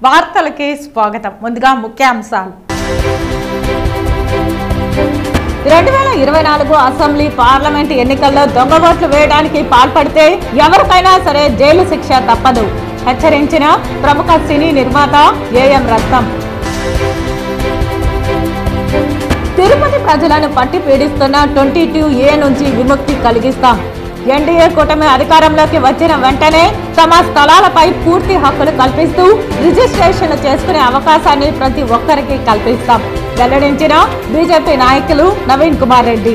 వార్తలకి స్వాగతం. ముందుగా ముఖ్యాంశాలు. 2024 అసెంబ్లీ పార్లమెంట్ ఎన్నికల్లో దొంగ ఓట్లు వేయడానికి పాల్పడితే ఎవరికైనా సరే జైలు శిక్ష తప్పదు హెచ్చరించిన ప్రముఖ సినీ నిర్మాత ఏఎం రత్నం. తిరుపతి ప్రజలను పట్టి పీడిస్తున్న 22A నుంచి విముక్తి కలిగిస్తాం. ఎన్డీఏ కూటమి అధికారంలోకి వచ్చిన వెంటనే తమ స్థలాలపై పూర్తి హక్కులు కల్పిస్తూ రిజిస్ట్రేషన్ చేసుకునే అవకాశాన్ని ప్రతి ఒక్కరికి కల్పిస్తాం వెల్లడించిన బీజేపీ నాయకులు నవీన్ కుమార్ రెడ్డి.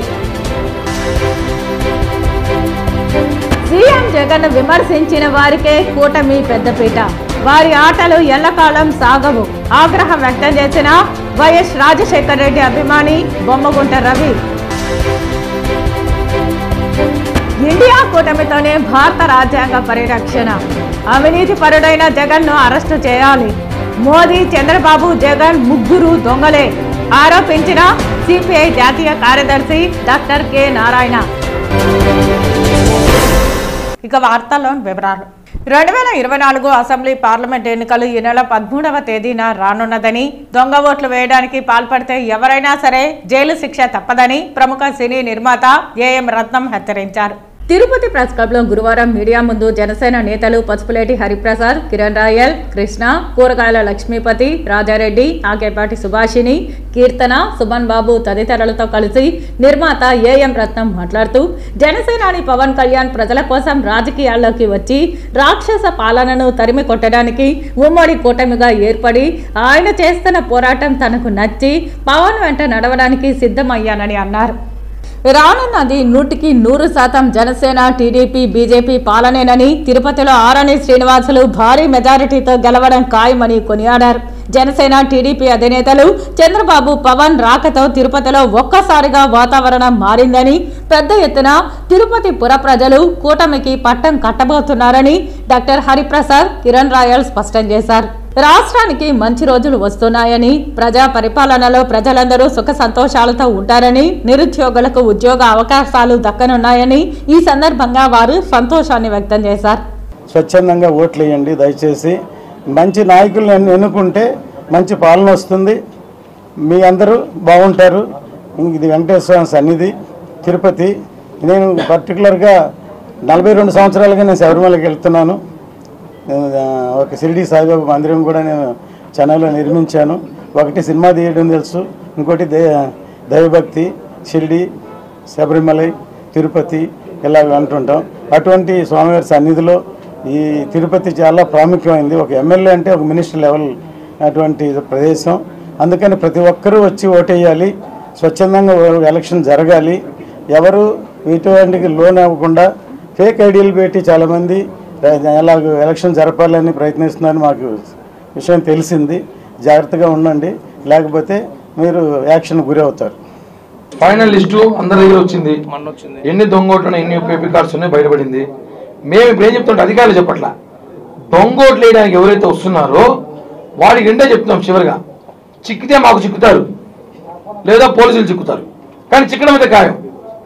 సీఎం జగన్ విమర్శించిన వారికే కూటమి పెద్దపీట. వారి ఆటలు ఎల్లకాలం సాగవు ఆగ్రహం వ్యక్తం చేసిన వైఎస్ రాజశేఖర్ రెడ్డి అభిమాని బొమ్మగుంట రవి. ఇండియా కూటమితోనే భారత రాజ్యాంగ పరిరక్షణ. అవినీతి పరుడైన జగన్ ను అరెస్టు చేయాలి. మోదీ, చంద్రబాబు, జగన్ ముగ్గురు దొంగలే ఆరోపించిన సిపిఐ జాతీయ కార్యదర్శి డాక్టర్ కె నారాయణ. ఇక వార్తల్లోని వివరాలు. 2024 అసెంబ్లీ పార్లమెంట్ ఎన్నికలు ఈ నెల 13వ తేదీన రానున్నదని, దొంగ ఓట్లు వేయడానికి పాల్పడితే ఎవరైనా సరే జైలు శిక్ష తప్పదని ప్రముఖ సినీ నిర్మాత ఏఎం రత్నం హెచ్చరించారు. తిరుపతి ప్రెస్ క్లబ్ లో గురువారం మీడియా ముందు జనసేన నేతలు పసుపులేటి హరిప్రసాద్, కిరణ్ రాయల్, కృష్ణ, కూరగాయల లక్ష్మీపతి, రాజారెడ్డి, ఆకేపాటి సుభాషిణి, కీర్తన, సుమన్ బాబు తదితరులతో కలిసి నిర్మాత ఏఎం రత్నం మాట్లాడుతూ, జనసేనాని పవన్ కళ్యాణ్ ప్రజల కోసం రాజకీయాల్లోకి వచ్చి రాక్షస పాలనను తరిమి కొట్టడానికి ఉమ్మడి కూటమిగా ఏర్పడి ఆయన చేస్తున్న పోరాటం తనకు నచ్చి పవన్ వెంట నడవడానికి సిద్ధమయ్యానని అన్నారు. రానున్నది 100% జనసేన, టీడీపీ, బీజేపీ పాలనేనని, తిరుపతిలో ఆరణి శ్రీనివాసులు భారీ మెజారిటీతో గెలవడం ఖాయమని కొనియాడారు. జనసేన, టీడీపీ అధినేతలు చంద్రబాబు, పవన్ రాకతో తిరుపతిలో ఒక్కసారిగా వాతావరణం మారిందని, పెద్ద ఎత్తున తిరుపతి పుర ప్రజలు కూటమికి పట్టం కట్టబోతున్నారని డాక్టర్ హరిప్రసాద్, కిరణ్ రాయల్ స్పష్టం చేశారు. రాష్ట్రానికి మంచి రోజులు వస్తున్నాయని, ప్రజా పరిపాలనలో ప్రజలందరూ సుఖ సంతోషాలతో ఉంటారని, నిరుద్యోగులకు ఉద్యోగ అవకాశాలు దక్కనున్నాయని ఈ సందర్భంగా వారు సంతోషాన్ని వ్యక్తం చేశారు. స్వచ్ఛందంగా ఓట్లు వేయండి దయచేసి. మంచి నాయకులను ఎన్నుకుంటే మంచి పాలన వస్తుంది, మీ అందరూ బాగుంటారు. ఇది వెంకటేశ్వర సన్నిధి తిరుపతి. నేను పర్టికులర్గా 42 సంవత్సరాలుగా నేను శబరిమలకి వెళ్తున్నాను. ఒక షిరిడి సాయిబాబా మందిరం కూడా నేను చెన్నైలో నిర్మించాను. ఒకటి సినిమా తీయడం తెలుసు, ఇంకోటి దైవభక్తి, షిరిడి, శబరిమలై, తిరుపతి ఇలా అంటుంటాం. అటువంటి స్వామివారి సన్నిధిలో ఈ తిరుపతి చాలా ప్రాముఖ్యమైంది. ఒక ఎమ్మెల్యే అంటే ఒక మినిస్టర్ లెవెల్ అటువంటి ప్రదేశం. అందుకని ప్రతి ఒక్కరూ వచ్చి ఓటేయాలి. స్వచ్ఛందంగా ఎలక్షన్ జరగాలి. ఎవరు ఇటువంటికి లోన్ అవ్వకుండా ఫేక్ ఐడియాలు పెట్టి చాలామంది ఎలాగ ఎలక్షన్ జరపాలని ప్రయత్నిస్తున్నారని మాకు విషయం తెలిసింది. జాగ్రత్తగా ఉండండి, లేకపోతే మీరు యాక్షన్ గురి అవుతారు. ఫైనల్ లిస్టు అందరి దగ్గర వచ్చింది. ఎన్ని దొంగోట్లు ఎన్ని పేపీ కార్డ్స్ ఉన్నాయో బయటపడింది. మేము ఇప్పుడు ఏం చెప్తుంటే అధికారులు చెప్పట్లా, దొంగోట్లు వేయడానికి ఎవరైతే వస్తున్నారో వాడికి రెండే చెప్తున్నాం. చివరిగా చిక్కితే మాకు చిక్కుతారు, లేదా పోలీసులు చిక్కుతారు. కానీ చిక్కడం అయితే ఖాయం.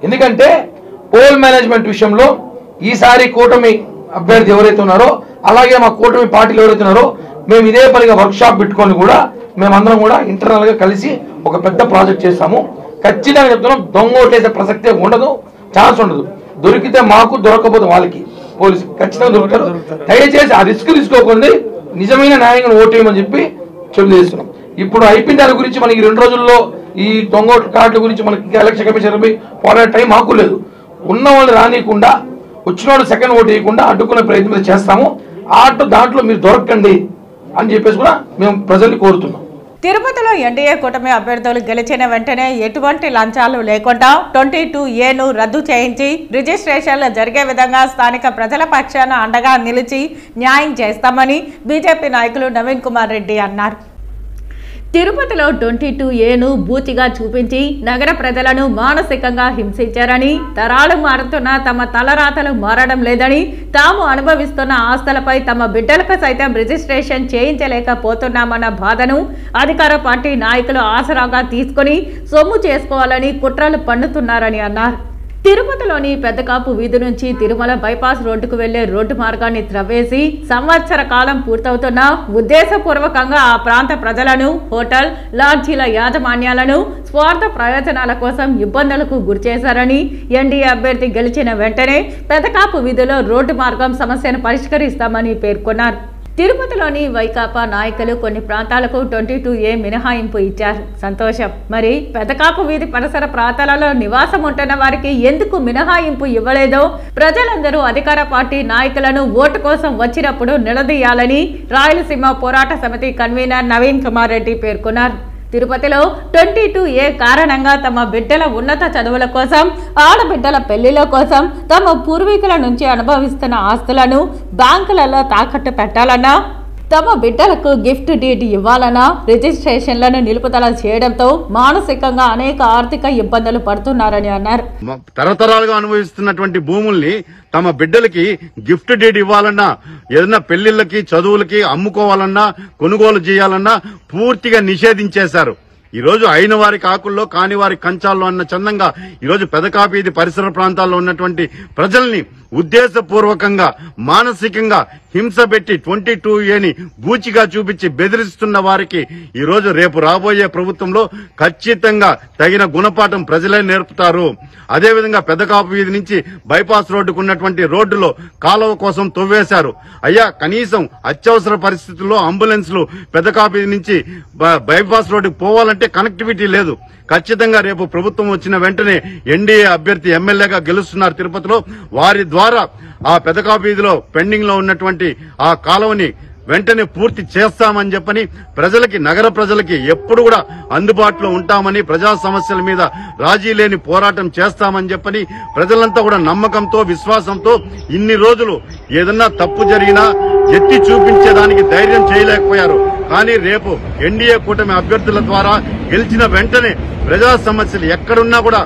ఎందుకంటే పోల్ మేనేజ్మెంట్ విషయంలో ఈసారి కూటమి అభ్యర్థి ఎవరైతే ఉన్నారో, అలాగే మా కూటమి పార్టీలు ఎవరైతే ఉన్నారో, మేము ఇదే పనిగా వర్క్షాప్ పెట్టుకొని కూడా మేమందరం కూడా ఇంటర్నల్గా కలిసి ఒక పెద్ద ప్రాజెక్ట్ చేస్తాము. ఖచ్చితంగా చెప్తున్నాం, దొంగ ఓట్లేసే ప్రసక్తే ఉండదు, ఛాన్స్ ఉండదు. దొరికితే మాకు, దొరకకపోతే వాళ్ళకి పోలీసు ఖచ్చితంగా దొరుకుతారు. దయచేసి ఆ రిస్క్ తీసుకోకుండా నిజమైన న్యాయంగా ఓటేయమని చెప్పి తెలియజేస్తున్నాం. ఇప్పుడు అయిపోయిన దాని గురించి మనకి 2 రోజుల్లో ఈ దొంగ కార్డుల గురించి మనకి ఎలక్షన్ కమిషన్ పోరాడే టైం మాకు లేదు. ఉన్న వాళ్ళు రానియకుండా, వచ్చిన వాళ్ళు సెకండ్ ఓటు వేయకుండా అడ్డుకునే ప్రయత్నం చేస్తాము. దాంట్లో మీరు దొరకండి అని చెప్పేసి కూడా మేము ప్రజల్ని కోరుతున్నాం. తిరుపతిలో ఎన్డీఏ కూటమి అభ్యర్థులు గెలిచిన వెంటనే ఎటువంటి లంచాలు లేకుండా 22A రద్దు చేయించి రిజిస్ట్రేషన్లు జరిగే విధంగా స్థానిక ప్రజల పక్షాన అండగా నిలిచి న్యాయం చేస్తామని బీజేపీ నాయకులు నవీన్ కుమార్ రెడ్డి అన్నారు. తిరుపతిలో 22A బూచిగా చూపించి నగర ప్రజలను మానసికంగా హింసించారని, తరాలు మారుతున్న తమ తలరాతలు మారడం లేదని, తాము అనుభవిస్తున్న ఆస్తులపై తమ బిడ్డలకు సైతం రిజిస్ట్రేషన్ చేయించలేకపోతున్నామన్న బాధను అధికార పార్టీ నాయకులు ఆసరాగా తీసుకుని సొమ్ము చేసుకోవాలని కుట్రలు పన్నుతున్నారని అన్నారు. తిరుపతిలోని పెద్దకాపు వీధి నుంచి తిరుమల బైపాస్ రోడ్డుకు వెళ్లే రోడ్డు మార్గాన్ని త్రవ్వేసి సంవత్సర కాలం పూర్తవుతున్న ఉద్దేశపూర్వకంగా ఆ ప్రాంత ప్రజలను హోటల్ లాడ్జీల యాజమాన్యాలను స్వార్థ ప్రయోజనాల కోసం ఇబ్బందులకు గురిచేశారని ఎన్డీఏ అభ్యర్థి గెలిచిన వెంటనే పెద్దకాపు వీధిలో రోడ్డు మార్గం సమస్యను పరిష్కరిస్తామని పేర్కొన్నారు. తిరుపతిలోని వైకాపా నాయకులు కొన్ని ప్రాంతాలకు 22A మినహాయింపు ఇచ్చారు. సంతోషం. మరి పెదకాపు వీధి పరిసర ప్రాంతాలలో నివాసం ఉంటున్న వారికి ఎందుకు మినహాయింపు ఇవ్వలేదో ప్రజలందరూ అధికార పార్టీ నాయకులను ఓటు కోసం వచ్చినప్పుడు నిలదీయాలని రాయలసీమ పోరాట సమితి కన్వీనర్ నవీన్ కుమార్ రెడ్డి పేర్కొన్నారు. తిరుపతిలో 22A కారణంగా తమ బిడ్డల ఉన్నత చదువుల కోసం, ఆడబిడ్డల పెళ్లిల కోసం తమ పూర్వీకుల నుంచి అనుభవిస్తున్న ఆస్తులను బ్యాంకులలో తాకట్టు పెట్టాలన్నా, తమ బిడ్డలకు గిఫ్ట్ డీడ్ ఇవ్వాలన్నా రిజిస్ట్రేషన్లను నిలుపుదల చేయడంతో మానసికంగా అనేక ఆర్థిక ఇబ్బందులు పడుతున్నారని అన్నారు. తరతరాలుగా అనుభవిస్తున్నటువంటి భూముల్ని తమ బిడ్డలకి గిఫ్ట్ డీడ్ ఇవ్వాలన్నా, ఏదైనా పెళ్లిళ్ళకి చదువులకి అమ్ముకోవాలన్నా, కొనుగోలు చేయాలన్నా పూర్తిగా నిషేధించేశారు. ఈరోజు అయిన వారి కాకుల్లో కాని వారి కంచాల్లో అన్న చందంగా ఈరోజు పెదకాపీది పరిసర ప్రాంతాల్లో ఉన్నటువంటి ప్రజల్ని ఉద్దేశపూర్వకంగా మానసికంగా హింస పెట్టి 22Aని బూచిగా చూపించి బెదిరిస్తున్న వారికి ఈరోజు రేపు రాబోయే ప్రభుత్వంలో ఖచ్చితంగా తగిన గుణపాఠం ప్రజలే నేర్పుతారు. అదేవిధంగా పెదకాపు వీధి నుంచి బైపాస్ రోడ్డుకు ఉన్నటువంటి రోడ్డులో కాలువ కోసం తవ్వేశారు. అయ్యా, కనీసం అత్యవసర పరిస్థితుల్లో అంబులెన్స్లు పెదకాపు వీధి నుంచి బైపాస్ రోడ్డుకు పోవాలంటే కనెక్టివిటీ లేదు. ఖచ్చితంగా రేపు ప్రభుత్వం వచ్చిన వెంటనే ఎన్డీఏ అభ్యర్థి ఎమ్మెల్యేగా గెలుస్తున్నారు తిరుపతిలో. వారి ద్వారా ఆ పెదకాపు వీధిలో పెండింగ్ లో ఉన్నటువంటి ఆ కాలువని వెంటనే పూర్తి చేస్తామని చెప్పని ప్రజలకి, నగర ప్రజలకి ఎప్పుడు కూడా అందుబాటులో ఉంటామని, ప్రజా సమస్యల మీద రాజీ లేని పోరాటం చేస్తామని చెప్పని ప్రజలంతా కూడా నమ్మకంతో, విశ్వాసంతో ఇన్ని రోజులు ఏదన్నా తప్పు జరిగినా ఎత్తి చూపించేదానికి ధైర్యం చేయలేకపోయారు. కానీ రేపు ఎన్డీఏ కూటమి అభ్యర్థుల ద్వారా గెలిచిన వెంటనే ప్రజా సమస్యలు ఎక్కడున్నా కూడా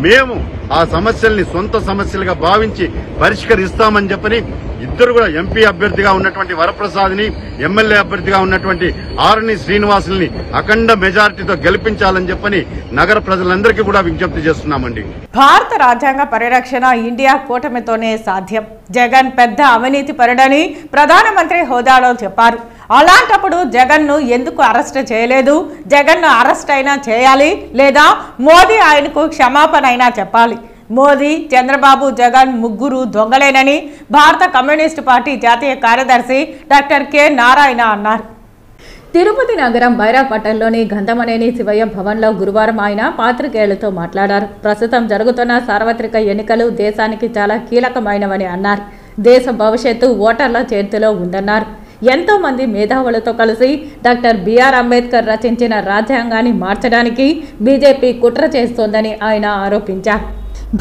మేము ఆ సమస్యల్ని సొంత సమస్యలుగా భావించి పరిష్కరిస్తామని చెప్పని ఇద్దరు కూడా ఎంపీ అభ్యర్థిగా ఉన్నటువంటి వరప్రసాద్ని, ఎమ్మెల్యే అభ్యర్థిగా ఉన్నటువంటి ఆరణి శ్రీనివాసుల్ని అఖండ మెజారిటీతో గెలిపించాలని చెప్పని నగర ప్రజలందరికీ కూడా విజ్ఞప్తి చేస్తున్నామండి. భారత రాజ్యాంగ పరిరక్షణ ఇండియా కూటమితోనే సాధ్యం. జగన్ పెద్ద అవినీతి పరుడని ప్రధానమంత్రి హోదాలో చెప్పారు. అలాంటప్పుడు జగన్ను ఎందుకు అరెస్ట్ చేయలేదు? జగన్ను అరెస్ట్ అయినా చేయాలి, లేదా మోదీ ఆయనకు క్షమాపణ అయినా చెప్పాలి. మోదీ, చంద్రబాబు, జగన్ ముగ్గురు దొంగలేనని భారత కమ్యూనిస్టు పార్టీ జాతీయ కార్యదర్శి డాక్టర్ కె నారాయణ అన్నారు. తిరుపతి నగరం బైరాపట్టణంలోని గంధమనేని శివయ్య భవన్లో గురువారం ఆయన పాత్రికేయులతో మాట్లాడారు. ప్రస్తుతం జరుగుతున్న సార్వత్రిక ఎన్నికలు దేశానికి చాలా కీలకమైనవని అన్నారు. దేశ భవిష్యత్తు ఓటర్ల చేతిలో ఉందన్నారు. ఎంతో మంది మేధావులతో కలిసి డాక్టర్ బిఆర్ అంబేద్కర్ రచించిన రాజ్యాంగాన్ని మార్చడానికి బీజేపీ కుట్ర చేస్తోందని ఆయన ఆరోపించారు.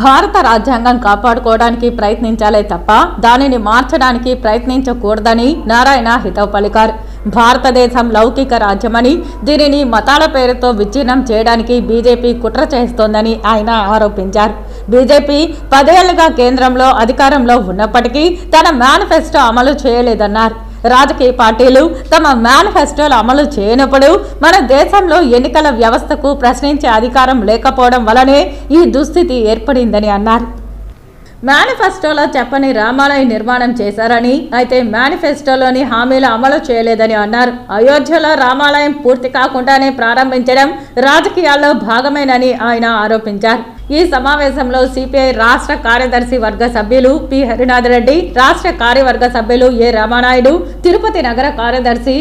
భారత రాజ్యాంగం కాపాడుకోవడానికి ప్రయత్నించాలే తప్ప దానిని మార్చడానికి ప్రయత్నించకూడదని నారాయణ హితవు పలికారు. భారతదేశం లౌకిక రాజ్యమని, దీనిని మతాల పేరుతో విచ్ఛిన్నం చేయడానికి బీజేపీ కుట్ర చేస్తోందని ఆయన ఆరోపించారు. బీజేపీ 10 ఏళ్లుగా కేంద్రంలో అధికారంలో ఉన్నప్పటికీ తన మేనిఫెస్టో అమలు చేయలేదన్నారు. రాజకీయ పార్టీలు తమ మేనిఫెస్టోలు అమలు చేయనప్పుడు మన దేశంలో ఎన్నికల వ్యవస్థకు ప్రశ్నించే అధికారం లేకపోవడం వల్లనే ఈ దుస్థితి ఏర్పడిందని అన్నారు. మేనిఫెస్టోలో చెప్పని రామాలయ నిర్మాణం చేశారని, అయితే మేనిఫెస్టోలోని హామీలు అమలు చేయలేదని అన్నారు. అయోధ్యలో రామాలయం పూర్తి కాకుండానే ప్రారంభించడం రాజకీయాల్లో భాగమేనని ఆయన ఆరోపించారు. ఈ సమావేశంలో సిపిఐ రాష్ట్ర కార్యదర్శి వర్గ సభ్యులు పి హరినాథ్ రెడ్డి, రాష్ట్ర కార్యవర్గ సభ్యులు ఏ రామానాయుడు, తిరుపతి నగర కార్యదర్శి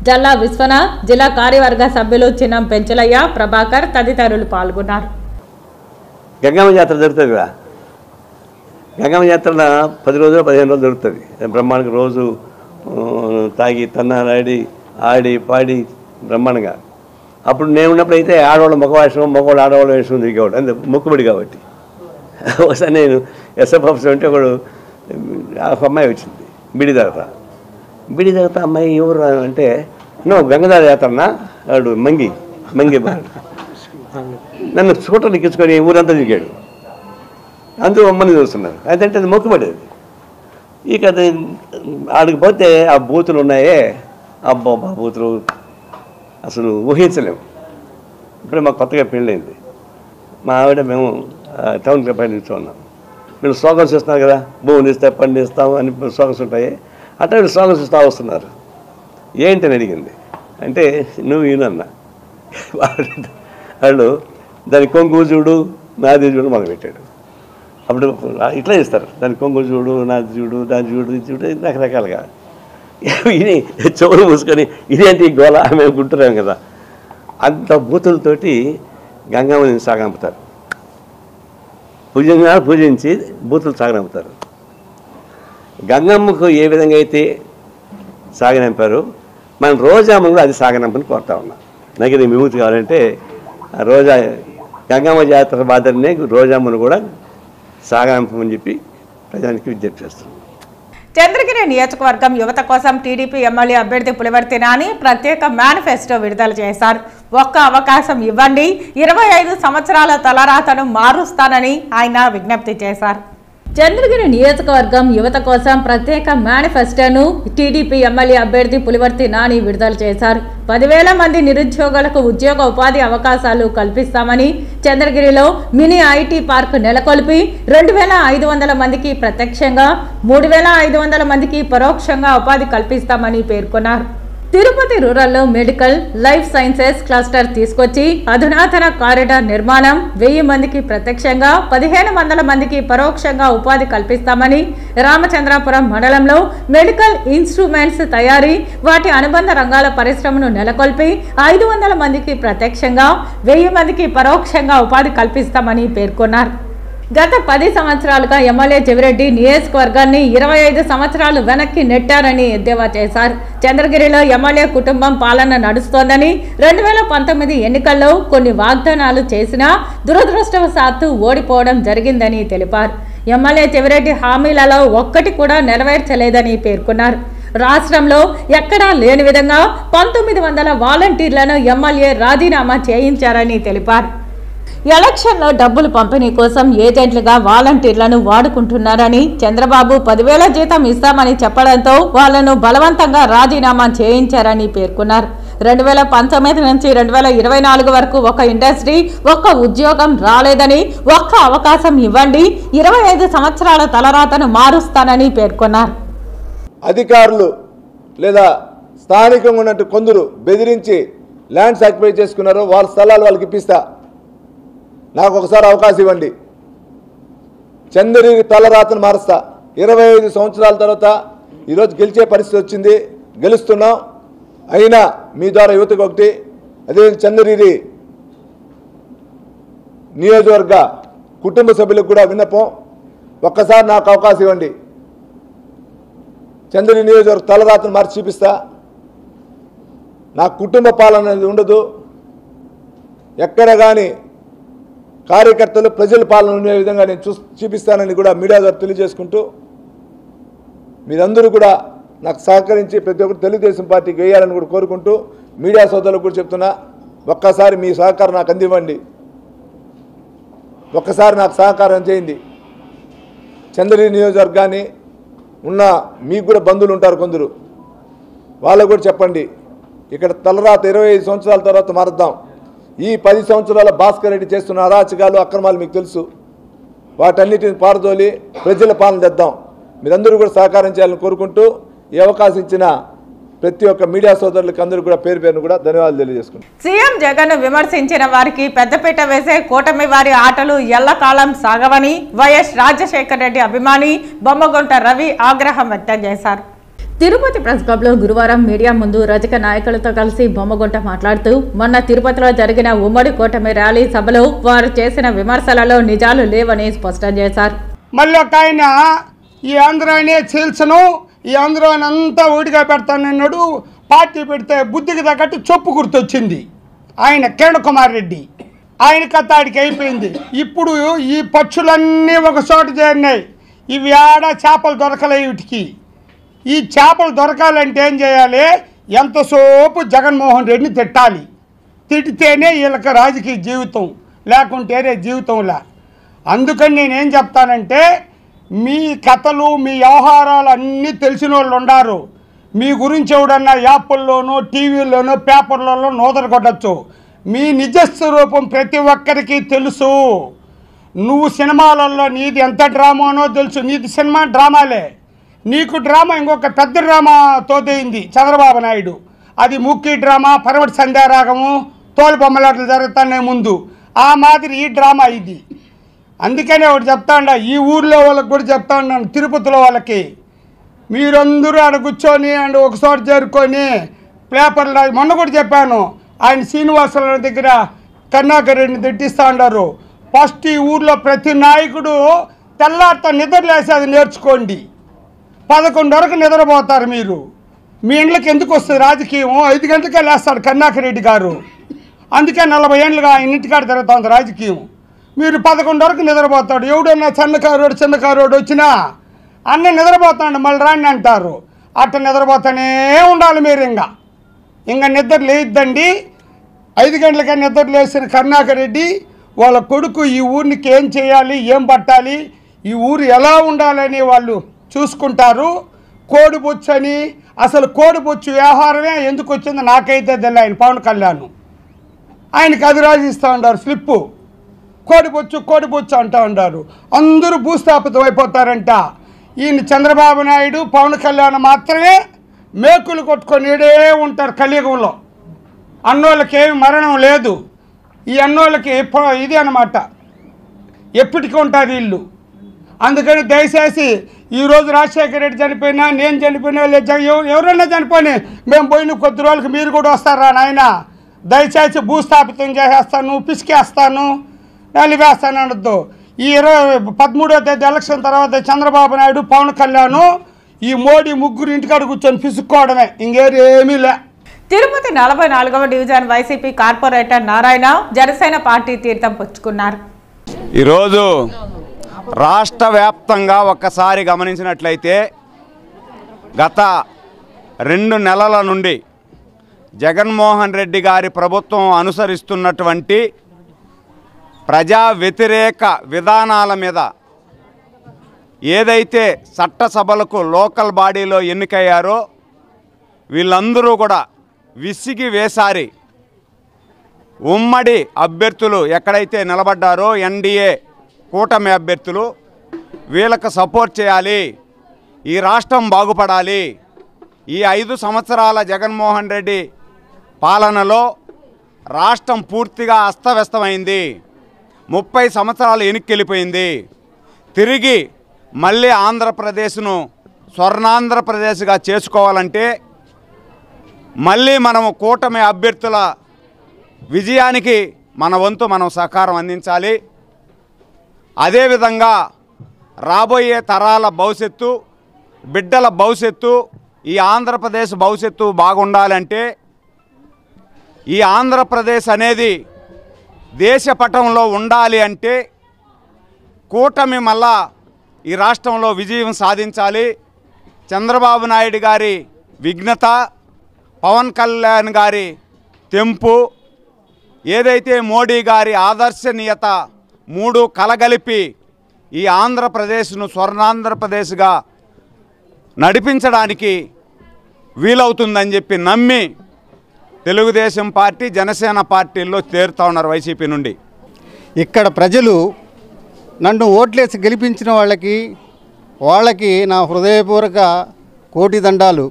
జల్లా విశ్వనాథ్, జిల్లా కార్యవర్గ సభ్యులు చిన్నం పెంచులయ్య, ప్రభాకర్ తదితరులు పాల్గొన్నారు. గంగమ్మ జాతర జరుగుతుంది కదా, గంగమ్మ జాతర 10 రోజులు 15 రోజులు జరుగుతుంది. బ్రహ్మాండంగా రోజు తాగి తన్నాలాడి ఆడి పాడి బ్రహ్మాండంగా. అప్పుడు నేను ఉన్నప్పుడు అయితే ఆడవాళ్ళ మగవాసం, మగవాళ్ళు ఆడవాళ్ళ వేషం తిరిగేవాడు, అంతే మొక్కుబడి కాబట్టి. ఒకసారి నేను ఎస్ఎఫ్ ఆఫీసర్ అంటే ఒకడు ఒక అమ్మాయి వచ్చింది బిడి తర్వాత అమ్మాయి ఎవరు అంటే, నువ్వు గంగదార జాతరనా వాడు మంగి నన్ను స్కూటర్ ఎక్కించుకొని ఊరంతా తిరిగాడు. అందరూ అమ్మని చూస్తున్నారు. అదంటే అది మొక్కుబడేది. ఇక అది ఆడికి పోతే ఆ బూతులు ఉన్నాయే, అబ్బా బూతులు అసలు ఊహించలేము. ఇప్పుడే మాకు కొత్తగా పెళ్ళైంది. మా ఆవిడ మేము టౌన్కి పయనిస్తూ ఉన్నాం. వీళ్ళు స్లోగన్స్ ఇస్తున్నారు కదా, భూమిని ఇస్తే పండిస్తాము అని స్లోగన్స్ ఉంటాయి. అట్లా వీళ్ళు స్లోగన్స్ ఇస్తూ వస్తున్నారు. ఏంటని అడిగింది అంటే నువ్వు ఈయనన్నా వాళ్ళు దాని కొంగు చూడు నాది చూడు మొదలుపెట్టాడు. అప్పుడు ఇట్లా ఇస్తారు, దాని కొంగు చూడు నాది చూడు దాని చూడు ఇది చూడు రకరకాలుగా. ఇది చెవులు మూసుకొని ఇదేంటి గోళ మేము గుంటున్నాం కదా. అంత బూతులతోటి గంగమ్మని సాగనంపుతారు. పూజించి బూతులు సాగనంపుతారు. గంగమ్మకు ఏ విధంగా అయితే సాగనంపారు, మన రోజామ్మను కూడా అది సాగనంపని కోరుతా ఉన్నా. నాకు ఇది విముక్తి కావాలంటే రోజా గంగమ్మ జాతర మాదిరినే రోజామ్మను కూడా సాగనంపమని చెప్పి ప్రజానికి విజ్ఞప్తి చేస్తున్నాం. చంద్రగిరి నియోజకవర్గం యువత కోసం టీడీపీ ఎమ్మెల్యే అభ్యర్థి పులివర్తి నాని ప్రత్యేక మేనిఫెస్టో విడుదల చేశారు. ఒక్క అవకాశం ఇవ్వండి, 25 సంవత్సరాల తలరాతను మారుస్తానని ఆయన విజ్ఞప్తి చేశారు. చంద్రగిరి నియోజకవర్గం యువత కోసం ప్రత్యేక మేనిఫెస్టోను టీడీపీ ఎమ్మెల్యే అభ్యర్థి పులివర్తి నాని విడుదల చేశారు. 10,000 మంది నిరుద్యోగులకు ఉద్యోగ ఉపాధి అవకాశాలు కల్పిస్తామని, చంద్రగిరిలో మినీ ఐటీ పార్క్ నెలకొల్పి 2,500 మందికి ప్రత్యక్షంగా 3,500 మందికి పరోక్షంగా ఉపాధి కల్పిస్తామని పేర్కొన్నారు. తిరుపతి రూరల్లో మెడికల్, లైఫ్ సైన్సెస్ క్లస్టర్ తీసుకొచ్చి అధునాతన కారిడార్ నిర్మాణం, 1000 మందికి ప్రత్యక్షంగా 1,500 మందికి పరోక్షంగా ఉపాధి కల్పిస్తామని, రామచంద్రాపురం మండలంలో మెడికల్ ఇన్స్ట్రుమెంట్స్ తయారీ, వాటి అనుబంధ రంగాల పరిశ్రమను నెలకొల్పి 500 మందికి ప్రత్యక్షంగా 1000 మందికి పరోక్షంగా ఉపాధి కల్పిస్తామని పేర్కొన్నారు. గత 10 సంవత్సరాలుగా ఎమ్మెల్యే చెవిరెడ్డి నియోజకవర్గాన్ని 25 సంవత్సరాలు వెనక్కి నెట్టారని ఎద్దేవా చేశారు. చంద్రగిరిలో ఎమ్మెల్యే కుటుంబం పాలన నడుస్తోందని, 2019 ఎన్నికల్లో కొన్ని వాగ్దానాలు చేసినా దురదృష్టవశాత్తు ఓడిపోవడం జరిగిందని తెలిపారు. ఎమ్మెల్యే చెవిరెడ్డి హామీలలో ఒక్కటి కూడా నెరవేర్చలేదని పేర్కొన్నారు. రాష్ట్రంలో ఎక్కడా లేని విధంగా 1900 వాలంటీర్లను ఎమ్మెల్యే రాజీనామా చేయించారని తెలిపారు. ఎలక్షన్లో డబ్బులు పంపిణీ కోసం ఏజెంట్లుగా వాలంటీర్లను వాడుకుంటున్నారని, చంద్రబాబు 10,000 జీతం ఇస్తామని చెప్పడంతో వాళ్లను బలవంతంగా రాజీనామా చేయించారని పేర్కొన్నారు. 2019 నుంచి 2024 వరకు ఒక ఇండస్ట్రీ, ఒక్క ఉద్యోగం రాలేదని, ఒక్క అవకాశం ఇవ్వండి, 25 సంవత్సరాల తలరాతను మారుస్తానని పేర్కొన్నారు. అధికారులు లేదా స్థానికంగా ఉన్నట్టు కొందరు బెదిరించి ల్యాండ్స్ ఆక్యుపై చేసుకున్నారు, వాళ్ళ స్థలాలు వాళ్ళకి ఇప్పిస్తా, నాకు ఒకసారి అవకాశం ఇవ్వండి, చంద్రగిరి తలరాతను మారుస్తా. 25 సంవత్సరాల తర్వాత ఈరోజు గెలిచే పరిస్థితి వచ్చింది, గెలుస్తున్నాం. అయినా మీ ద్వారా యువతకు ఒకటి, అదే చంద్రగిరి నియోజకవర్గ కుటుంబ సభ్యులకు కూడా విన్నపం, ఒక్కసారి నాకు అవకాశం ఇవ్వండి, చంద్రగిరి నియోజకవర్గ తలరాతను మార్చి చూపిస్తా. నా కుటుంబ పాలన అనేది ఉండదు, ఎక్కడ కానీ కార్యకర్తలు ప్రజల పాలన ఉండే విధంగా నేను చూపిస్తానని కూడా మీడియా ద్వారా తెలియజేసుకుంటూ, మీరందరూ కూడా నాకు సహకరించి ప్రతి ఒక్కరు తెలుగుదేశం పార్టీకి వేయాలని కూడా కోరుకుంటూ, మీడియా సోదరులకు కూడా చెప్తున్నా, ఒక్కసారి మీ సహకారం నాకు అందివ్వండి, ఒక్కసారి నాకు సహకారం చేయండి. చంద్రగిరి నియోజకవర్గాన్ని ఉన్న మీకు కూడా బంధువులు ఉంటారు కొందరు, వాళ్ళకు కూడా చెప్పండి, ఇక్కడ తలరాత 25 సంవత్సరాల తర్వాత మారుద్దాం. ఈ 10 సంవత్సరాల భాస్కర్ రెడ్డి చేస్తున్న అరాచకాలు, అక్రమాలు మీకు తెలుసు, వాటన్నిటిని పారదోలి ప్రజల పాలన తెద్దాం. మీరందరూ కూడా సహకారం చేయాలని కోరుకుంటూ, ఈ అవకాశం ఇచ్చిన ప్రతి ఒక్క మీడియా సోదరులకు అందరూ కూడా పేరు పేరును కూడా ధన్యవాదాలు తెలియజేసుకుంటాం. సీఎం జగన్ విమర్శించిన వారికి పెద్దపీట వేసే కూటమి వారి ఆటలు ఎల్లకాలం సాగవని వైఎస్ రాజశేఖర రెడ్డి అభిమాని బొమ్మగుంట రవి ఆగ్రహం వ్యక్తం చేశారు. తిరుపతి ప్రెస్ క్లబ్లో గురువారం మీడియా ముందు రజక నాయకులతో కలిసి బొమ్మగుంట మాట్లాడుతూ, మొన్న తిరుపతిలో జరిగిన ఉమ్మడి కూటమి ర్యాలీ సభలో వారు చేసిన విమర్శలలో నిజాలు లేవని స్పష్టం చేశారు. మళ్ళీ ఒక ఆయన ఈ ఆంధ్రానే చీల్చను, ఈ ఆంధ్రాని అంతా ఊడిగా పెడతానన్నాడు, పార్టీ పెడితే బుద్ధికి తగ్గట్టు చొప్పు గుర్తొచ్చింది. ఆయన కిరణ్ కుమార్ రెడ్డి, ఆయన కథ ఆడికి అయిపోయింది. ఇప్పుడు ఈ పక్షులన్నీ ఒక చోట చేరినాయి, ఇవి ఆడ చేపలు దొరకలే. వీటికి ఈ చేపలు దొరకాలంటే ఏం చేయాలి, ఎంతసేపు జగన్మోహన్ రెడ్డిని తిట్టాలి, తిట్టితేనే వీళ్ళకి రాజకీయ జీవితం, లేకుంటేనే జీవితంలా. అందుకని నేనేం చెప్తానంటే, మీ కథలు మీ వ్యవహారాలు అన్నీ తెలిసిన వాళ్ళు ఉన్నారు, మీ గురించి ఎవడన్నా యాప్ల్లోనో టీవీల్లోనో పేపర్లలో నోదర కొట్టచ్చు. మీ నిజస్వరూపం ప్రతి ఒక్కరికి తెలుసు. నువ్వు సినిమాలలో నీది ఎంత డ్రామానో తెలుసు, నీది సినిమా డ్రామాలే. నీకు డ్రామా ఇంకొక పెద్ద డ్రామా తోదైంది చంద్రబాబు నాయుడు. అది ముఖ్య డ్రామా, పరవటి సంధ్యారాగము, తోలు బొమ్మలాటలు జరుగుతున్నాయి ముందు. ఆ మాదిరి ఈ డ్రామా ఇది. అందుకనే ఒకటి చెప్తాండ, ఈ ఊర్లో వాళ్ళకి కూడా చెప్తా ఉన్నాను, తిరుపతిలో వాళ్ళకి, మీరందరూ ఆడ కూర్చొని అండ్ ఒక చోట చేరుకొని పేపర్లు మొన్న కూడా చెప్పాను, ఆయన శ్రీనివాసరావు దగ్గర కరుణాకర్ రెడ్డిని తిట్టిస్తూ ఉన్నారు. ఫస్ట్ ఈ ఊర్లో ప్రతి నాయకుడు తెల్లారితో నిద్రలేసేది నేర్చుకోండి. 11 వరకు నిద్రపోతారు మీరు. మీ ఇండ్లకి ఎందుకు వస్తుంది రాజకీయం? 5 గంటలకే లేస్తాడు కరుణాకర్ రెడ్డి గారు. అందుకే 40 ఏళ్ళుగా ఆయన ఇంటికాడ తిరుగుతుంది రాజకీయం. మీరు 11 వరకు నిద్రపోతాడు. ఎవడన్నా చిన్న కారోడు వచ్చినా అన్న నిద్రపోతాడు, మళ్ళీ రాండి అంటారు. అట్ట నిద్రపోతానే ఉండాలి మీరు. ఇంకా నిద్ర లేద్దండి. 5 గంటలకే నిద్ర లేచిన కరుణాకర్ రెడ్డి వాళ్ళ కొడుకు ఈ ఊరికి ఏం చేయాలి, ఏం పట్టాలి, ఈ ఊరు ఎలా ఉండాలని వాళ్ళు చూసుకుంటారు. కోడిబొచ్చు అని, అసలు కోడిబొచ్చు వ్యవహారమే ఎందుకు వచ్చిందో నాకైతే తెలియదు. ఆయన పవన్ కళ్యాణ్ ఆయనకి అది రాసిస్తూ ఉంటారు స్లిప్పు, కోడిబొచ్చు అంటూ ఉంటారు. అందరూ భూస్థాపితం అయిపోతారంట. ఈయన చంద్రబాబు నాయుడు, పవన్ కళ్యాణ్ మాత్రమే మేకులు కొట్టుకొని ఏడే ఉంటారు కలియుగంలో. అన్నోళ్ళకి ఏమి మరణం లేదు. ఈ అన్నోళ్ళకి ఇది అన్నమాట, ఎప్పటికీ ఉంటారు వీళ్ళు. అందుకని దయచేసి ఈరోజు రాజశేఖర రెడ్డి చనిపోయినా, నేను చనిపోయినా, ఎవరైనా చనిపోయినా మేము పోయిన కొద్ది రోజులకి మీరు కూడా వస్తారా నాయన? దయచేసి భూస్థాపితం చేసేస్తాను, పిసికేస్తాను, నలివేస్తాను అనొద్దు. ఈ 13వ తేదీ ఎలక్షన్ తర్వాత చంద్రబాబు నాయుడు, పవన్ కళ్యాణ్, ఈ మోడీ ముగ్గురు ఇంటికాడ కూర్చొని పిసుక్కోవడమే, ఇంకేమీ లే. తిరుపతి 44వ division YCP corporator Narayana Janasena party తీర్థం పుచ్చుకున్నారు. ఈరోజు రాష్ట్ర వ్యాప్తంగా ఒక్కసారి గమనించినట్లయితే గత 2 నెలల నుండి జగన్మోహన్ రెడ్డి గారి ప్రభుత్వం అనుసరిస్తున్నటువంటి ప్రజా వ్యతిరేక విధానాల మీద ఏదైతే చట్టసభలకు లోకల్ బాడీలో ఎన్నికయ్యారో వీళ్ళందరూ కూడా విసిగి వేసారి ఉమ్మడి అభ్యర్థులు ఎక్కడైతే నిలబడ్డారో ఎన్డీఏ కూటమి అభ్యర్థులు వీళ్ళకు సపోర్ట్ చేయాలి, ఈ రాష్ట్రం బాగుపడాలి. ఈ 5 సంవత్సరాల జగన్మోహన్ రెడ్డి పాలనలో రాష్ట్రం పూర్తిగా అస్తవ్యస్తమైంది. 30 సంవత్సరాలు వెనక్కెళ్ళిపోయింది. తిరిగి మళ్ళీ ఆంధ్రప్రదేశ్ను స్వర్ణాంధ్రప్రదేశ్గా చేసుకోవాలంటే మళ్ళీ మనము కూటమి అభ్యర్థుల విజయానికి మన వంతు మనం సహకారం అందించాలి. అదేవిధంగా రాబోయే తరాల భవిష్యత్తు, బిడ్డల భవిష్యత్తు, ఈ ఆంధ్రప్రదేశ్ భవిష్యత్తు బాగుండాలంటే ఈ ఆంధ్రప్రదేశ్ అనేది దేశ పటంలో ఉండాలి అంటే కూటమి మళ్ళా ఈ రాష్ట్రంలో విజయం సాధించాలి. చంద్రబాబు నాయుడు గారి విఘ్నత, పవన్ కళ్యాణ్ గారి తెంపు, ఏదైతే మోడీ గారి ఆదర్శనీయత 3 కలగలిపి ఈ ఆంధ్రప్రదేశ్ను స్వర్ణాంధ్రప్రదేశ్గా నడిపించడానికి వీలవుతుందని చెప్పి నమ్మి తెలుగుదేశం పార్టీ, జనసేన పార్టీల్లో చేరుతా ఉన్నారు వైసీపీ నుండి. ఇక్కడ ప్రజలు నన్ను ఓట్లేసి గెలిపించిన వాళ్ళకి నా హృదయపూర్వక కోటి దండాలు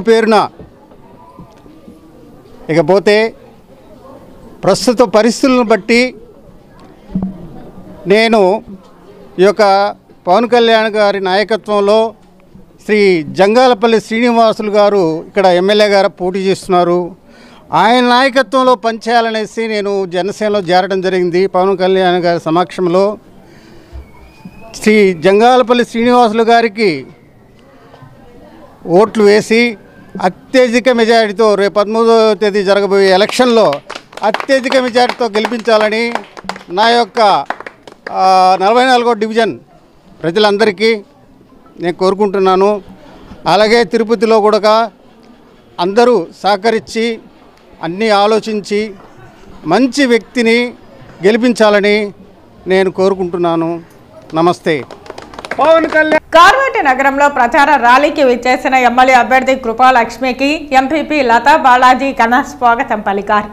పేరున. ఇకపోతే ప్రస్తుత పరిస్థితులను బట్టి నేను ఈ యొక్క పవన్ కళ్యాణ్ గారి నాయకత్వంలో శ్రీ జంగాలపల్లి శ్రీనివాసులు గారు ఇక్కడ ఎమ్మెల్యే గారు పోటీ చేస్తున్నారు. ఆయన నాయకత్వంలో పనిచేయాలనేసి నేను జనసేనలో చేరడం జరిగింది. పవన్ కళ్యాణ్ గారి సమక్షంలో శ్రీ జంగాలపల్లి శ్రీనివాసులు గారికి ఓట్లు వేసి అత్యధిక మెజారిటీతో రేపు 13వ తేదీ జరగబోయే ఎలక్షన్లో అత్యధిక మెజారిటీతో గెలిపించాలని నా యొక్క 44వ డివిజన్ ప్రజలందరికీ నేను కోరుకుంటున్నాను. అలాగే తిరుపతిలో కూడా అందరూ సహకరించి అన్నీ ఆలోచించి మంచి వ్యక్తిని గెలిపించాలని నేను కోరుకుంటున్నాను. నమస్తే. పవన్ కళ్యాణ్ కార్వేటి నగరంలో ప్రచార ర్యాలీకి విచ్చేసిన ఎమ్మెల్యే అభ్యర్థి కృపాలక్ష్మికి ఎంపీపీ లతా బాలాజీ ఘన స్వాగతం పలికారు.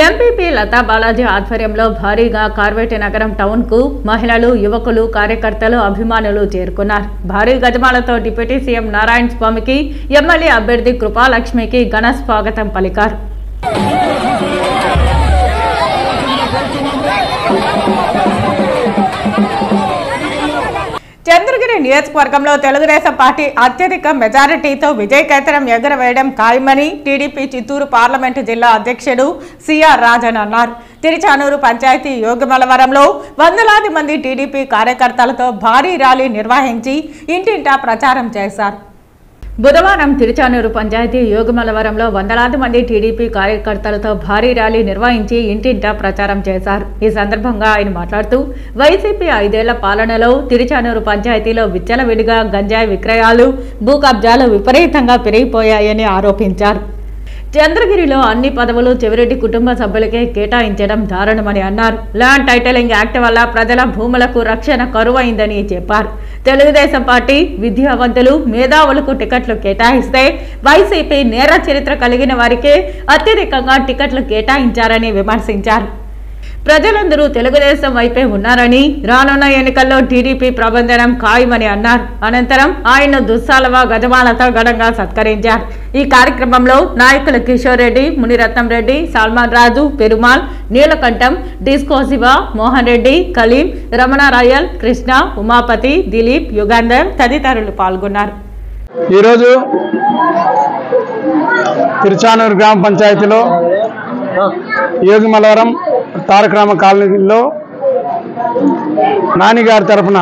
ఎంపీపీ లతా బాలాజీ ఆధ్వర్యంలో భారీగా కార్వేటి నగరం టౌన్ కు మహిళలు, యువకులు, కార్యకర్తలు, అభిమానులు చేరుకున్నారు. భారీ గజమాలతో డిప్యూటీ సీఎం నారాయణ స్వామికి, ఎమ్మెల్యే అభ్యర్థి కృపాలక్ష్మికి ఘన స్వాగతం పలికారు. చంద్రగిరి నియోజకవర్గంలో తెలుగుదేశం పార్టీ అత్యధిక మెజారిటీతో విజయకేతనం ఎగురవేయడం ఖాయమని టీడీపీ చిత్తూరు పార్లమెంటు జిల్లా అధ్యక్షుడు సిఆర్ రాజన్ అన్నారు. తిరుచానూరు పంచాయతీ యోగిమలవరంలో వందలాది మంది టీడీపీ కార్యకర్తలతో భారీ ర్యాలీ నిర్వహించి ఇంటింటా ప్రచారం చేశారు. బుధవారం తిరుచానూరు పంచాయతీ యోగిమలవరంలో వందలాది మంది టీడీపీ కార్యకర్తలతో భారీ ర్యాలీ నిర్వహించి ఇంటింటా ప్రచారం చేశారు. ఈ సందర్భంగా ఆయన మాట్లాడుతూ వైసీపీ 5 ఏళ్ల పాలనలో తిరుచానూరు పంచాయతీలో విచ్చలవిడిగా గంజాయి విక్రయాలు, భూ కబ్జాలు విపరీతంగా పెరిగిపోయాయని ఆరోపించారు. చంద్రగిరిలో అన్ని పదవులు చెవిరెడ్డి కుటుంబ సభ్యులకే కేటాయించడం దారుణమని అన్నారు. ల్యాండ్ టైటిలింగ్ యాక్ట్ వల్ల ప్రజల భూములకు రక్షణ కరువైందని చెప్పారు. తెలుగుదేశం పార్టీ విద్యావంతులు, మేధావులకు టికెట్లు కేటాయిస్తే వైసీపీ నేర చరిత్ర కలిగిన వారికే అత్యధికంగా టికెట్లు కేటాయించారని విమర్శించారు. ప్రజలందరూ తెలుగుదేశం వైపే ఉన్నారని, రానున్న ఎన్నికల్లో టీడీపీ ప్రభంజనం ఖాయమని అన్నారు. అనంతరం ఆయన దుస్సాలవ గజమాలతో ఘనంగా సత్కరించారు. ఈ కార్యక్రమంలో నాయకులు కిషోర్ రెడ్డి, మునిరత్నం రెడ్డి, సల్మాన్ రాజు, పెరుమాల్, నీలకంఠం, డిస్కో శివ, మోహన్ రెడ్డి, కలీం, రమణ రాయల్, కృష్ణ, ఉమాపతి, దిలీప్, యుగంధర్ తదితరులు పాల్గొన్నారు. ఈరోజు తిరుచానూరు గ్రామ పంచాయతీలో యోగిమలవరం తారకరామ కాలనీలో నానిగారి తరఫున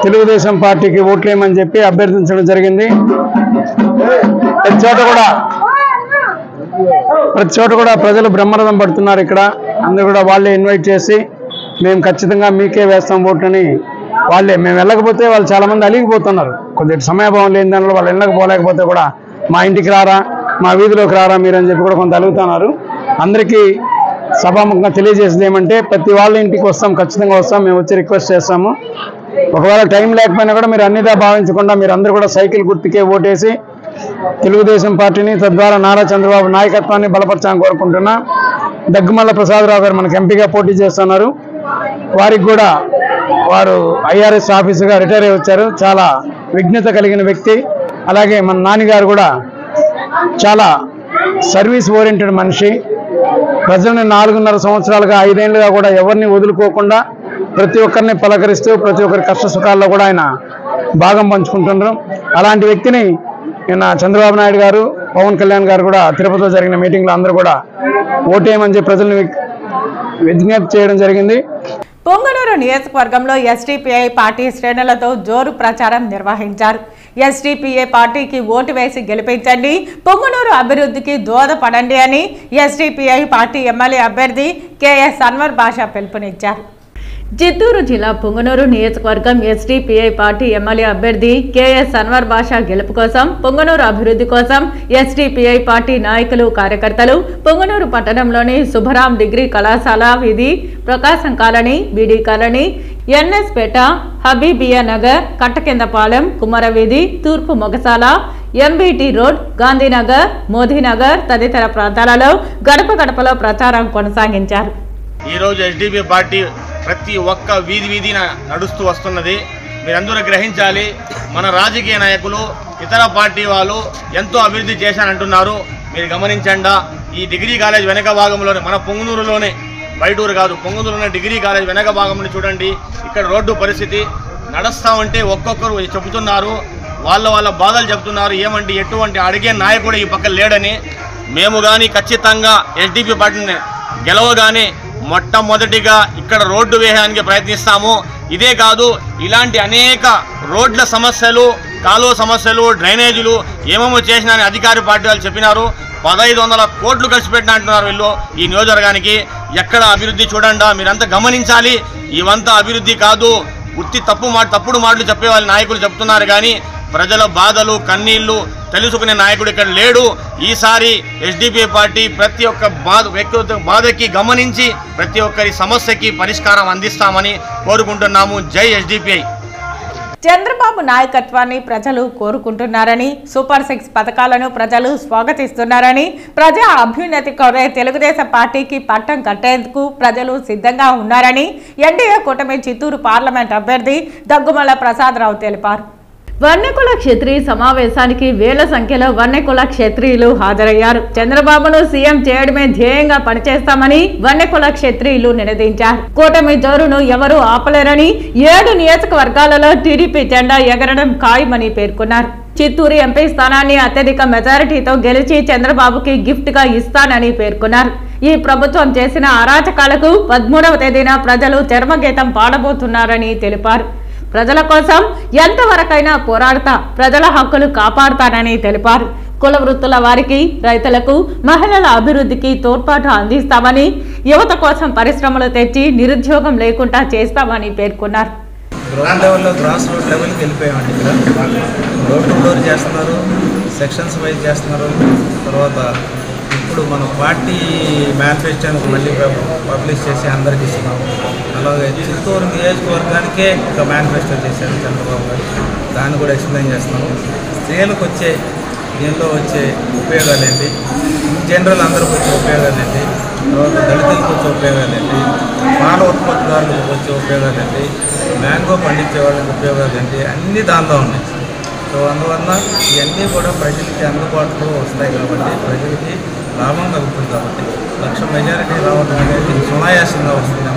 తెలుగుదేశం పార్టీకి ఓట్లేయమని చెప్పి అభ్యర్థించడం జరిగింది. ప్రతి చోట కూడా ప్రజలు బ్రహ్మరథం పడుతున్నారు. ఇక్కడ అందరూ కూడా వాళ్ళే ఇన్వైట్ చేసి మేము ఖచ్చితంగా మీకే వేస్తాం ఓట్లని వాళ్ళే, మేము వెళ్ళకపోతే వాళ్ళు చాలామంది అలిగిపోతున్నారు. కొద్దిగా సమయభావం లేని దానిలో వాళ్ళు వెళ్ళకపోలేకపోతే కూడా మా ఇంటికి రారా, మా వీధిలోకి రారా మీరు అని చెప్పి కూడా కొంత అలుగుతున్నారు. అందరికీ సభాముఖంగా తెలియజేసేది ఏమంటే ప్రతి వాళ్ళ ఇంటికి వస్తాం, ఖచ్చితంగా వస్తాం, మేము వచ్చి రిక్వెస్ట్ చేస్తాము. ఒకవేళ టైం లేకపోయినా కూడా మీరు అన్నిదా భావించకుండా మీరు అందరూ కూడా సైకిల్ గుర్తుకే ఓటేసి తెలుగుదేశం పార్టీని, తద్వారా నారా చంద్రబాబు నాయకత్వాన్ని బలపరచాలని కోరుకుంటున్నా. దగ్గుమల్ల ప్రసాదరావు గారు మనకు ఎంపీగా పోటీ చేస్తున్నారు. వారికి కూడా వారు ఐఆర్ఎస్ ఆఫీసర్గా రిటైర్ అయి వచ్చారు. చాలా విఘ్నత కలిగిన వ్యక్తి. అలాగే మన నాన్నగారు కూడా చాలా సర్వీస్ ఓరియంటెడ్ మనిషి. ప్రజల్ని 4.5 సంవత్సరాలుగా 5 ఏళ్ళుగా కూడా ఎవరిని వదులుకోకుండా ప్రతి ఒక్కరిని పలకరిస్తూ ప్రతి ఒక్కరి కష్ట సుఖాల్లో కూడా ఆయన భాగం పంచుకుంటున్నారు. అలాంటి వ్యక్తిని నిన్న చంద్రబాబు నాయుడు గారు, పవన్ కళ్యాణ్ గారు కూడా తిరుపతిలో జరిగిన మీటింగ్లో అందరూ కూడా ఓటేయమని చెప్పి ప్రజల్ని విజ్ఞప్తి చేయడం జరిగింది. పొంగనూరు నియోజకవర్గంలో ఎస్డీపీఐ పార్టీ శ్రేణులతో జోరు ప్రచారం నిర్వహించారు. ఎస్డీపీఐ పార్టీకి ఓటు వేసి గెలిపించండి, పొంగనూరు అభివృద్ధికి దోహదపడండి అని ఎస్డీపీఐ పార్టీ ఎమ్మెల్యే అభ్యర్థి కేఎస్ అన్వర్ బాషా పిలుపునిచ్చారు. చిత్తూరు జిల్లా పొంగనూరు నియోజకవర్గం ఎస్డీపీఐ పార్టీ ఎమ్మెల్యే అభ్యర్థి కేఎస్ అన్వర్ బాషా గెలుపు కోసం, పొంగనూరు అభివృద్ధి కోసం ఎస్డీపీఐ పార్టీ నాయకులు, కార్యకర్తలు పొంగనూరు పట్టణంలోని శుభరాం డిగ్రీ కళాశాల వీధి, ప్రకాశం కాలనీ, బీడీ కాలనీ, ఎన్ఎస్ పేట, హబీబియా నగర్, కట్టకిందపాలెం, కుమరవీధి, తూర్పు మొగసాల, ఎంబీటీ రోడ్, గాంధీనగర్, మోదీనగర్ తదితర ప్రాంతాలలో గడప గడపలో ప్రచారం కొనసాగించారు. ఈరోజు ఎస్డీపీ పార్టీ ప్రతి ఒక్క వీధిన నడుస్తూ వస్తున్నది. మీరందరూ గ్రహించాలి, మన రాజకీయ నాయకులు, ఇతర పార్టీ వాళ్ళు ఎంతో అభివృద్ధి చేశారంటున్నారు. మీరు గమనించండి, ఈ డిగ్రీ కాలేజ్ వెనక భాగంలోనే, మన పొంగనూరులోనే, బయటూరు కాదు, పొంగనూరులోనే డిగ్రీ కాలేజ్ వెనక భాగంలో చూడండి. ఇక్కడ రోడ్డు పరిస్థితి నడుస్తూ ఉంటే ఒక్కొక్కరు చెబుతున్నారు, వాళ్ళ బాధలు చెబుతున్నారు. ఏమంటే ఎటువంటి అడిగే నాయకుడు ఈ పక్కన లేడని. మేము కానీ ఖచ్చితంగా ఎస్డీపీ పార్టీని గెలవగానే మొట్టమొదటిగా ఇక్కడ రోడ్డు వేయడానికి ప్రయత్నిస్తాము. ఇదే కాదు, ఇలాంటి అనేక రోడ్ల సమస్యలు, కాలువ సమస్యలు, డ్రైనేజీలు ఏమేమో చేసినా అధికార పార్టీ వాళ్ళు చెప్పినారు. 1500 కోట్లు ఖర్చు పెట్టిన అంటున్నారు వీళ్ళు ఈ నియోజకవర్గానికి. ఎక్కడ అభివృద్ధి చూడండి, మీరంతా గమనించాలి. ఇవంతా అభివృద్ధి కాదు, ఉత్తి తప్పుడు మాటలు చెప్పే వాళ్ళ నాయకులు చెప్తున్నారు కానీ ప్రజల బాధలు, కన్నీళ్లు తెలుసుకునే నాయకుడు ఇక్కడ లేడు. ఈసారి ఎస్డీపీ పార్టీ ప్రతి ఒక్క వ్యక్తిగత బాధకి గమనించి ప్రతి ఒక్కరి సమస్యకి పరిష్కారం అందిస్తామని కోరుకుంటున్నాము. జై ఎస్డీపీఐ. చంద్రబాబు నాయకత్వాన్ని ప్రజలు కోరుకుంటున్నారని, సూపర్ 6 పథకాలను ప్రజలు స్వాగతిస్తున్నారని, ప్రజా అభ్యున్నతి కోరే తెలుగుదేశం పార్టీకి పట్టం కట్టేందుకు ప్రజలు సిద్ధంగా ఉన్నారని ఎన్డీఏ కూటమి చిత్తూరు పార్లమెంట్ అభ్యర్థి దగ్గుమల్ల ప్రసాదరావు తెలిపారు. వన్నెకుల క్షత్రియ సమావేశానికి వేల సంఖ్యలో వన్నెకుల క్షత్రియులు హాజరయ్యారు. చంద్రబాబును సీఎం చేయడమే ధ్యేయంగా పనిచేస్తామని వన్నెకుల క్షత్రియులు నినదించారు. కూటమి జోరును ఎవరూ ఆపలేరని, 7 నియోజకవర్గాలలో టీడీపీ జెండా ఎగరడం ఖాయమని పేర్కొన్నారు. చిత్తూరు ఎంపీ స్థానాన్ని అత్యధిక మెజారిటీతో గెలిచి చంద్రబాబుకి గిఫ్ట్ గా ఇస్తానని పేర్కొన్నారు. ఈ ప్రభుత్వం చేసిన అరాచకాలకు 13వ తేదీన ప్రజలు చర్మగీతం పాడబోతున్నారని తెలిపారు. ప్రజల కోసం ఎంతవరకైనా పోరాడతా, ప్రజల హక్కులు కాపాడుతానని తెలిపారు. కుల వృత్తుల వారికి, రైతులకు, మహిళల అభివృద్ధికి తోడ్పాటు అందిస్తామని, యువత కోసం పరిశ్రమలు తెచ్చి నిరుద్యోగం లేకుండా చేస్తామని పేర్కొన్నారు. గ్రౌండ్ లెవెల్లో గ్రాస్ రూట్ లెవెల్కి వెళ్ళిపోయామండి. ఇక్కడ డోర్ టు డోర్ చేస్తున్నారు, సెక్షన్స్ వైజ్ చేస్తున్నారు. తర్వాత ఇప్పుడు మన పార్టీ మేనిఫెస్టోని మళ్ళీ పబ్లిష్ చేసి అందరికి ఇస్తున్నాము. అలాగే చిత్తూరు నియోజకవర్గానికే ఒక మేనిఫెస్టో చేశారు చంద్రబాబు గారు, దాన్ని కూడా ఎక్స్ప్లెయిన్ చేస్తున్నాము. స్త్రీలకు వచ్చే దీనిలో వచ్చే ఉపయోగాలు ఏంటి, జనరల్ అందరికి వచ్చే ఉపయోగాలు ఏంటి, తర్వాత దళితులకు వచ్చే ఉపయోగాలు ఏంటి, పాల ఉత్పత్తిదారులకు వచ్చే ఉపయోగాలు ఏంటి, మ్యాంగో పండించే వాళ్ళకి ఉపయోగాలు ఏంటి, అన్నీ దానిలో ఉన్నాయి. సో అందువల్ల ఇవన్నీ కూడా ప్రజలకి అందుబాటులో వస్తాయి కాబట్టి ప్రజలకి లాభం కలుగుతుంది. కాబట్టి 1,00,000 మెజారిటీ రావడం అనేది సునాయాసంగా వస్తుందని.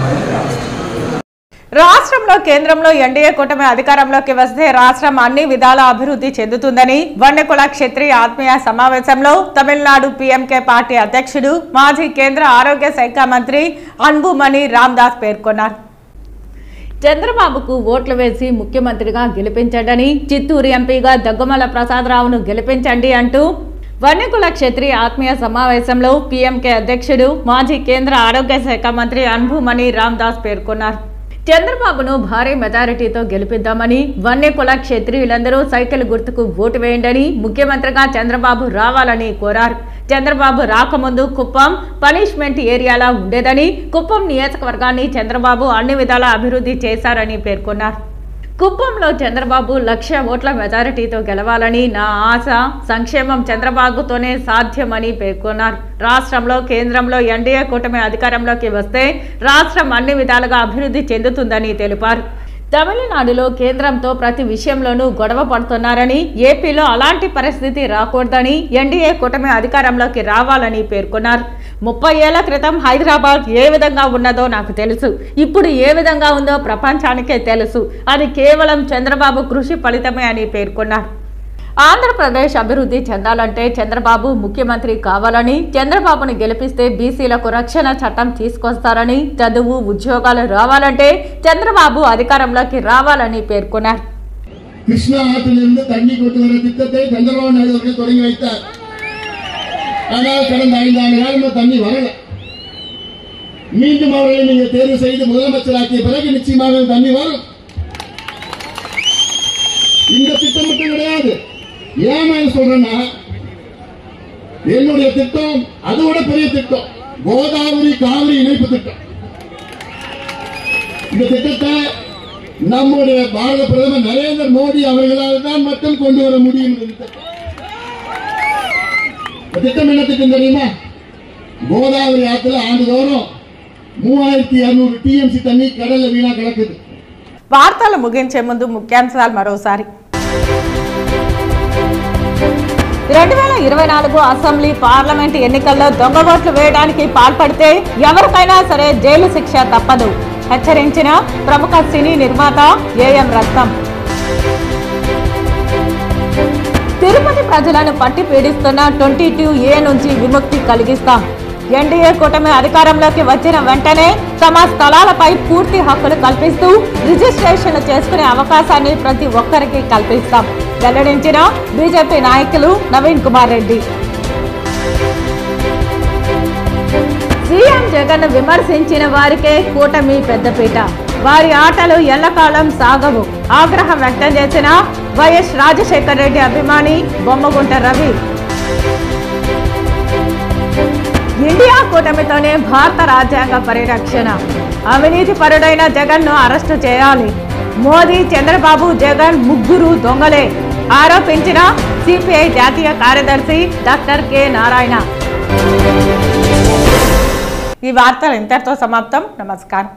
రాష్ట్రంలో కేంద్రంలో ఎన్డీఏ కూటమి అధికారంలోకి వస్తే రాష్ట్రం అన్ని విధాల అభివృద్ధి చెందుతుందని వన్నెకుల క్షత్రియ ఆత్మీయ సమావేశంలో తమిళనాడు పీఎంకే పార్టీ అధ్యక్షుడు, మాజీ కేంద్ర ఆరోగ్య శాఖ మంత్రి అన్బుమణి రామదాస్ పేర్కొన్నారు. చంద్రబాబుకు ఓట్లు వేసి ముఖ్యమంత్రిగా గెలిపించండి, చిత్తూరు ఎంపీగా దగ్గుమల్ల ప్రసాదరావును గెలిపించండి అంటూ వన్నెకుల క్షత్రియ ఆత్మీయ సమావేశంలో పీఎంకే అధ్యక్షుడు, మాజీ కేంద్ర ఆరోగ్య శాఖ మంత్రి అన్బుమణి రామదాస్ పేర్కొన్నారు. చంద్రబాబును భారీ మెజారిటీతో గెలిపిద్దామని, వన్నెకుల క్షత్రియులందరూ సైకిల్ గుర్తుకు ఓటు వేయండి, ముఖ్యమంత్రిగా చంద్రబాబు రావాలని కోరారు. చంద్రబాబు రాకముందు కుప్పం పనిష్మెంట్ ఏరియాలా ఉండేదని, కుప్పం నియోజకవర్గాన్ని చంద్రబాబు అన్ని విధాల అభివృద్ధి చేశారని పేర్కొన్నారు. కుప్పంలో చంద్రబాబు 1,00,000 ఓట్ల మెజారిటీతో గెలవాలని నా ఆశ, సంక్షేమం చంద్రబాబుతోనే సాధ్యమని పేర్కొన్నారు. రాష్ట్రంలో కేంద్రంలో ఎన్డీఏ కూటమి అధికారంలోకి వస్తే రాష్ట్రం అన్ని విధాలుగా అభివృద్ధి చెందుతుందని తెలిపారు. తమిళనాడులో కేంద్రంతో ప్రతి విషయంలోనూ గొడవ పడుతున్నారని, ఏపీలో అలాంటి పరిస్థితి రాకూడదని, ఎన్డీఏ కూటమి అధికారంలోకి రావాలని పేర్కొన్నారు. 30 ఏళ్ల క్రితం హైదరాబాద్ ఏ విధంగా ఉన్నదో నాకు తెలుసు, ఇప్పుడు ఏ విధంగా ఉందో ప్రపంచానికే తెలుసు. అది కేవలం చంద్రబాబు కృషి ఫలితమే అని పేర్కొన్నారు. ఆంధ్రప్రదేశ్ అభివృద్ధి చెందాలంటే చంద్రబాబు ముఖ్యమంత్రి కావాలని, చంద్రబాబును గెలిపిస్తే బీసీలకు రక్షణ చట్టం తీసుకొస్తారని, చదువు ఉద్యోగాలు రావాలంటే చంద్రబాబు அதிகாரம்లోకి రావాలని పేర్కొన్నారు. கிருஷ்ணா ஆற்றிலிருந்து தண்ணி கொண்டு வர திட்டத்தை சந்திரபாபு நாயுடு அவர்கள் தொடங்கி வைத்தார். ஆனால் கடந்த 5 ஆண்டு காலமாக தண்ணி வரல. மீண்டும் அவர்களை நீங்கள் தேர்வு செய்து முதலமைச்சராக்கிய பிறகு நிச்சயமாக தண்ணி வரும். இந்த திட்டம் மட்டும் கிடையாது. ஏன் சொல்றேன்னா, என்னுடைய திட்டம் அதோட பெரிய திட்டம், கோதாவரி காவிரி இணைப்பு திட்டம். இந்த திட்டத்தை நம்முடைய பாரத பிரதமர் நரேந்திர மோடி அவர்களால் தான் மட்டும் கொண்டு வர முடியும். திட்டம் என்ன திட்டம் தெரியுமா? கோதாவரி ஆற்றுல ஆண்டுதோறும் 3200 TMC தண்ணி கடல்ல வீணா கிடக்குது. వార్తలు ముగించే ముందు ముఖ్యాంశాలు మరోసారి. 2024 అసెంబ్లీ పార్లమెంట్ ఎన్నికల్లో దొంగ ఓట్లు వేయడానికి పాల్పడితే ఎవరికైనా సరే జైలు శిక్ష తప్పదు, హెచ్చరించిన ప్రముఖ సినీ నిర్మాత ఏఎం రత్నం. తిరుపతి ప్రజలను పట్టి పీడిస్తున్న 22A నుంచి విముక్తి కలిగిస్తాం. ఎన్డీఏ కూటమి అధికారంలోకి వచ్చిన వెంటనే తమ స్థలాలపై పూర్తి హక్కులు కల్పిస్తూ రిజిస్ట్రేషన్ చేసుకునే అవకాశాన్ని ప్రతి ఒక్కరికి కల్పిస్తాం, వెల్లడించిన బీజేపీ నాయకులు నవీన్ కుమార్ రెడ్డి. సీఎం జగన్ విమర్శించిన వారికే కూటమి పెద్దపీట, వారి ఆటలు ఎల్లకాలం సాగవు, ఆగ్రహం వ్యక్తం చేసిన వైఎస్ రాజశేఖర్ రెడ్డి అభిమాని బొమ్మగుంట రవి. ఇండియా కూటమితోనే భారత రాజ్యాంగ పరిరక్షణ, అవినీతి పరుడైన జగన్ను అరెస్టు చేయాలి, మోదీ, చంద్రబాబు, జగన్ ముగ్గురు దొంగలే ఆరోపించిన సిపిఐ జాతీయ కార్యదర్శి డాక్టర్ కె నారాయణ. ఈ వార్తలు ఇంతటితో సమాప్తం. నమస్కారం.